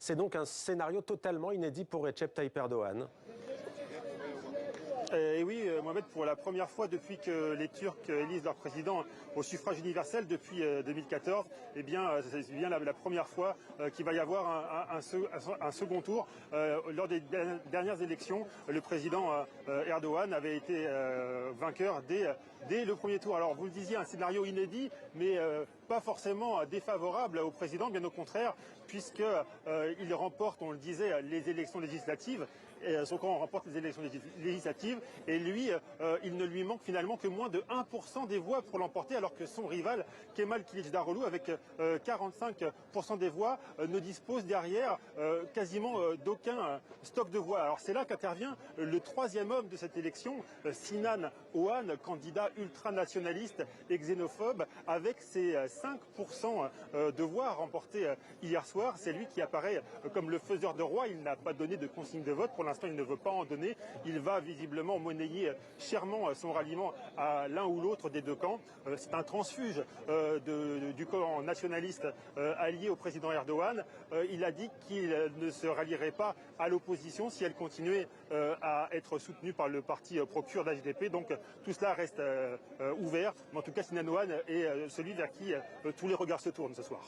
C'est donc un scénario totalement inédit pour Recep Tayyip Erdogan. Et oui, Mohamed, pour la première fois depuis que les Turcs élisent leur président au suffrage universel depuis 2014, eh bien, c'est bien la première fois qu'il va y avoir un second tour. Lors des dernières élections, le président Erdogan avait été vainqueur dès le premier tour. Alors, vous le disiez, un scénario inédit, mais pas forcément défavorable au président, bien au contraire, puisqu'il remporte, on le disait, les élections législatives. Son camp remporte les élections législatives et lui, il ne lui manque finalement que moins de 1% des voix pour l'emporter, alors que son rival Kemal Kılıçdaroğlu, avec 45% des voix, ne dispose derrière quasiment d'aucun stock de voix. Alors c'est là qu'intervient le troisième homme de cette élection, Sinan Oğan, candidat ultranationaliste et xénophobe, avec ses 5% de voix remportées hier soir. C'est lui qui apparaît comme le faiseur de roi. Il n'a pas donné de consigne de vote. Pour l'instant, il ne veut pas en donner. Il va visiblement monnayer chèrement son ralliement à l'un ou l'autre des deux camps. C'est un transfuge du camp nationaliste allié au président Erdogan. Il a dit qu'il ne se rallierait pas à l'opposition si elle continuait à être soutenue par le parti pro-kurde HDP. Donc tout cela reste ouvert. Mais en tout cas, Sinan Oğan est celui vers qui tous les regards se tournent ce soir.